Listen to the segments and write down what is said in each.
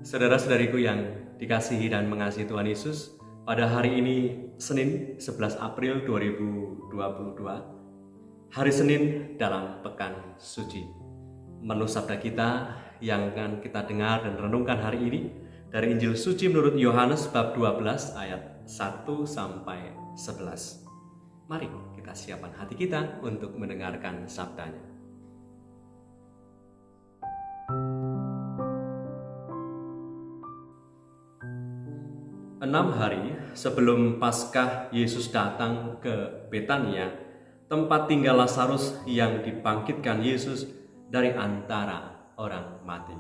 Saudara-saudariku yang dikasihi dan mengasihi Tuhan Yesus, pada hari ini Senin 11 April 2022, hari Senin dalam Pekan Suci. Menu sabda kita yang akan kita dengar dan renungkan hari ini dari Injil Suci menurut Yohanes bab 12 ayat 1 sampai 11. Mari kita siapkan hati kita untuk mendengarkan sabdanya. 6 hari sebelum Paskah, Yesus datang ke Betania, tempat tinggal Lazarus yang dibangkitkan Yesus dari antara orang mati.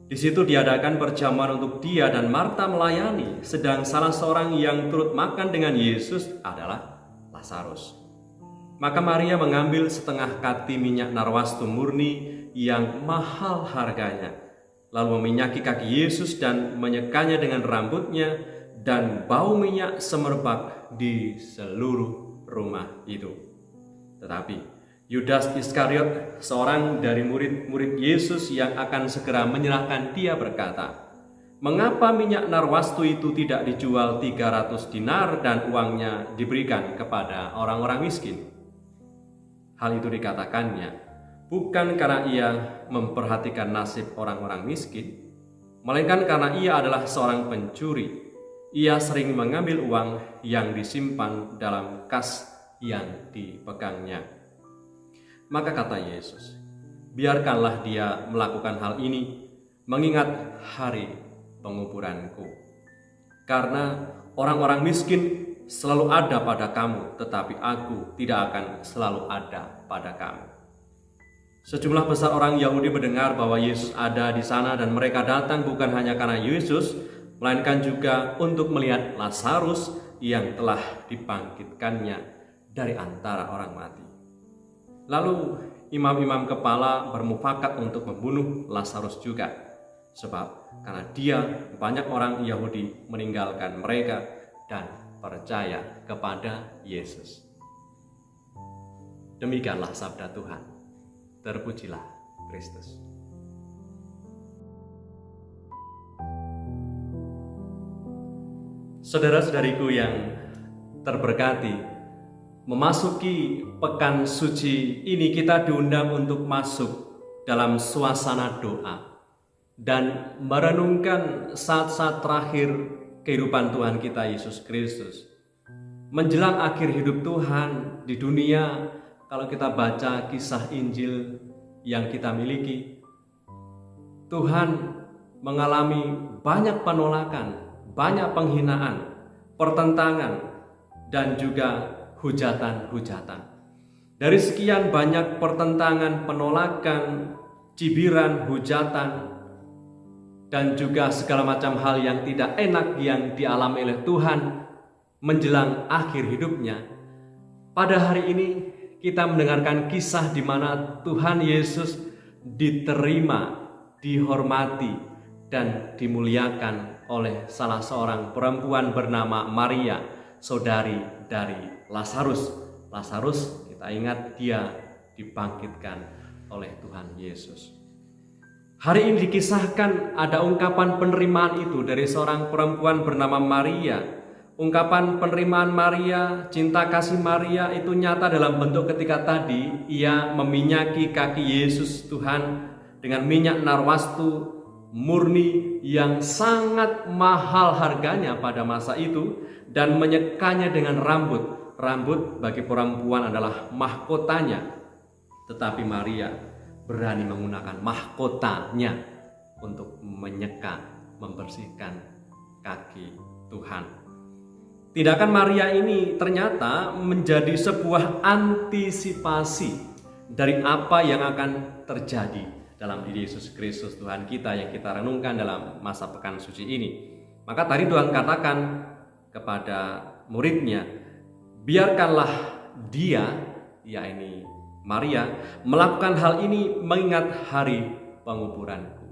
Di situ diadakan perjamuan untuk dia dan Marta melayani, sedang salah seorang yang turut makan dengan Yesus adalah Lazarus. Maka Maria mengambil setengah kati minyak narwastu murni yang mahal harganya, lalu meminyaki kaki Yesus dan menyekanya dengan rambutnya, dan bau minyak semerbak di seluruh rumah itu. Tetapi Yudas Iskariot, seorang dari murid-murid Yesus yang akan segera menyerahkan dia, berkata, "Mengapa minyak narwastu itu tidak dijual 300 dinar dan uangnya diberikan kepada orang-orang miskin?" Hal itu dikatakannya bukan karena ia memperhatikan nasib orang-orang miskin, melainkan karena ia adalah seorang pencuri. Ia sering mengambil uang yang disimpan dalam kas yang dipegangnya. Maka kata Yesus, "Biarkanlah dia melakukan hal ini, mengingat hari penguburanku. Karena orang-orang miskin selalu ada pada kamu, tetapi aku tidak akan selalu ada pada kamu." Sejumlah besar orang Yahudi mendengar bahwa Yesus ada di sana, dan mereka datang bukan hanya karena Yesus, melainkan juga untuk melihat Lazarus yang telah dibangkitkannya dari antara orang mati. Lalu imam-imam kepala bermufakat untuk membunuh Lazarus juga, sebab karena dia banyak orang Yahudi meninggalkan mereka dan percaya kepada Yesus. Demikianlah sabda Tuhan. Terpujilah Kristus. Saudara-saudariku yang terberkati, memasuki pekan suci ini kita diundang untuk masuk dalam suasana doa dan merenungkan saat-saat terakhir kehidupan Tuhan kita Yesus Kristus. Menjelang akhir hidup Tuhan di dunia, kalau kita baca kisah Injil yang kita miliki, Tuhan mengalami banyak penolakan, banyak penghinaan, pertentangan, dan juga hujatan-hujatan. Dari sekian banyak pertentangan, penolakan, cibiran, hujatan, dan juga segala macam hal yang tidak enak yang dialami oleh Tuhan menjelang akhir hidupnya, pada hari ini kita mendengarkan kisah di mana Tuhan Yesus diterima, dihormati, dan dimuliakan oleh salah seorang perempuan bernama Maria, saudari dari Lazarus. Lazarus, kita ingat, dia dibangkitkan oleh Tuhan Yesus. Hari ini dikisahkan ada ungkapan penerimaan itu dari seorang perempuan bernama Maria. Ungkapan penerimaan Maria, cinta kasih Maria itu nyata dalam bentuk ketika tadi ia meminyaki kaki Yesus Tuhan dengan minyak narwastu murni yang sangat mahal harganya pada masa itu, dan menyekanya dengan rambut. Rambut bagi perempuan adalah mahkotanya, tetapi Maria berani menggunakan mahkotanya untuk menyeka, membersihkan kaki Tuhan. Tindakan Maria ini ternyata menjadi sebuah antisipasi dari apa yang akan terjadi dalam diri Yesus Kristus Tuhan kita yang kita renungkan dalam masa pekan suci ini. Maka tadi Tuhan katakan kepada muridnya, "Biarkanlah dia," yakni Maria, "melakukan hal ini mengingat hari penguburanku."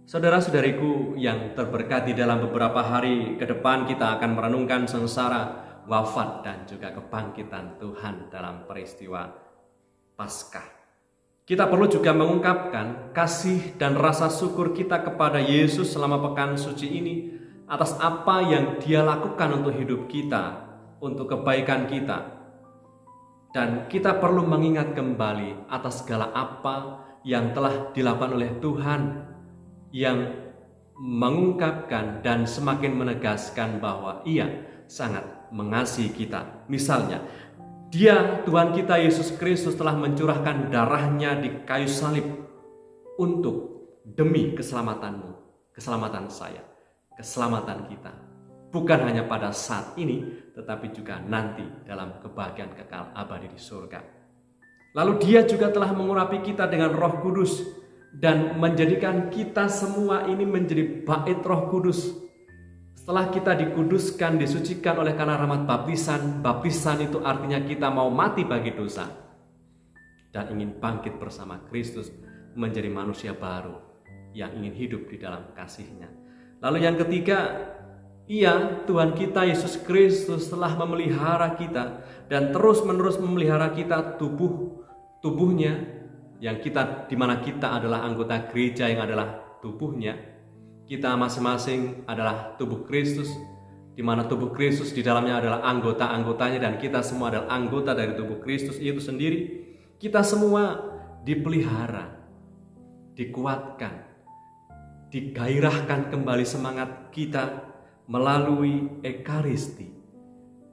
Saudara-saudariku yang terberkati, dalam beberapa hari ke depan kita akan merenungkan sengsara, wafat, dan juga kebangkitan Tuhan dalam peristiwa Paskah. Kita perlu juga mengungkapkan kasih dan rasa syukur kita kepada Yesus selama pekan suci ini atas apa yang Dia lakukan untuk hidup kita, untuk kebaikan kita. Dan kita perlu mengingat kembali atas segala apa yang telah dilakukan oleh Tuhan, yang mengungkapkan dan semakin menegaskan bahwa Ia sangat mengasihi kita. Misalnya, Dia, Tuhan kita Yesus Kristus, telah mencurahkan darahnya di kayu salib untuk demi keselamatanmu, keselamatan saya, keselamatan kita. Bukan hanya pada saat ini, tetapi juga nanti dalam kebahagiaan kekal abadi di surga. Lalu Dia juga telah mengurapi kita dengan Roh Kudus dan menjadikan kita semua ini menjadi bait Roh Kudus. Setelah kita dikuduskan, disucikan oleh karena rahmat baptisan, baptisan itu artinya kita mau mati bagi dosa dan ingin bangkit bersama Kristus menjadi manusia baru yang ingin hidup di dalam kasih-Nya. Lalu yang ketiga, Ia, Tuhan kita Yesus Kristus, telah memelihara kita dan terus-menerus memelihara kita tubuhnya yang kita, di mana kita adalah anggota gereja yang adalah tubuhnya. Kita masing-masing adalah tubuh Kristus, di mana tubuh Kristus di dalamnya adalah anggota-anggotanya, dan kita semua adalah anggota dari tubuh Kristus itu sendiri. Kita semua dipelihara, dikuatkan, digairahkan kembali semangat kita melalui Ekaristi,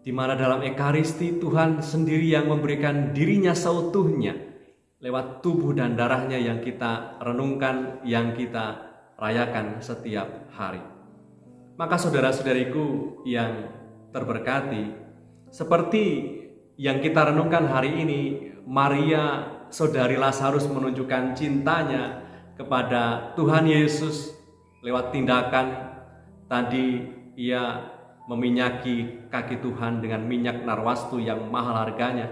di mana dalam Ekaristi Tuhan sendiri yang memberikan dirinya seutuhnya lewat tubuh dan darahnya yang kita renungkan, yang kita rayakan setiap hari. Maka saudara-saudariku yang terberkati, seperti yang kita renungkan hari ini, Maria saudari Lazarus menunjukkan cintanya kepada Tuhan Yesus lewat tindakan tadi. Ia meminyaki kaki Tuhan dengan minyak narwastu yang mahal harganya,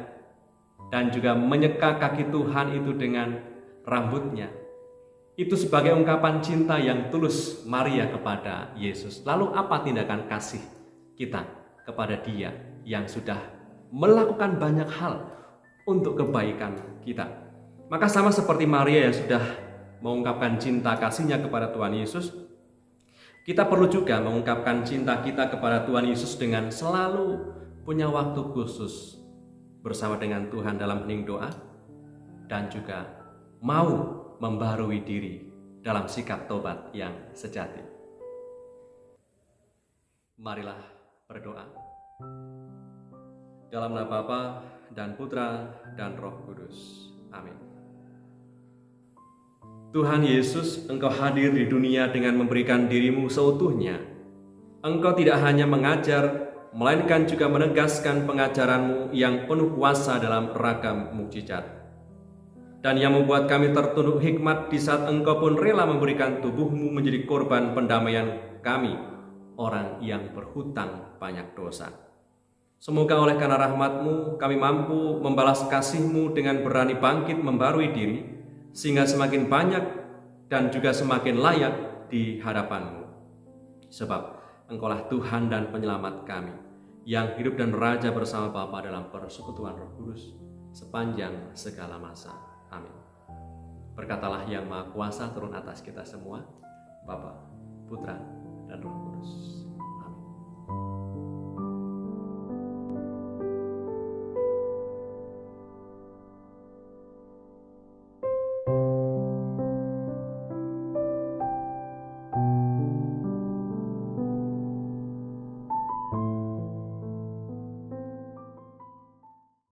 dan juga menyeka kaki Tuhan itu dengan rambutnya. Itu sebagai ungkapan cinta yang tulus Maria kepada Yesus. Lalu apa tindakan kasih kita kepada Dia yang sudah melakukan banyak hal untuk kebaikan kita? Maka sama seperti Maria yang sudah mengungkapkan cinta kasihnya kepada Tuhan Yesus, kita perlu juga mengungkapkan cinta kita kepada Tuhan Yesus dengan selalu punya waktu khusus bersama dengan Tuhan dalam hening doa, dan juga mau membarui diri dalam sikap tobat yang sejati. Marilah berdoa. Dalam nama Bapa dan Putra dan Roh Kudus. Amin. Tuhan Yesus, Engkau hadir di dunia dengan memberikan dirimu seutuhnya. Engkau tidak hanya mengajar, melainkan juga menegaskan pengajaranmu yang penuh kuasa dalam ragam mukjizat, dan yang membuat kami tertunduk hikmat di saat Engkau pun rela memberikan tubuhmu menjadi korban pendamaian kami, orang yang berhutang banyak dosa. Semoga oleh karena rahmat-Mu kami mampu membalas kasih-Mu dengan berani bangkit membarui diri, sehingga semakin banyak dan juga semakin layak di hadapan-Mu. Sebab Engkaulah Tuhan dan Penyelamat kami, yang hidup dan raja bersama Bapa dalam persekutuan Roh Kudus sepanjang segala masa. Amin. Berkatalah yang Maha Kuasa turun atas kita semua, Bapa, Putra, dan Roh Kudus.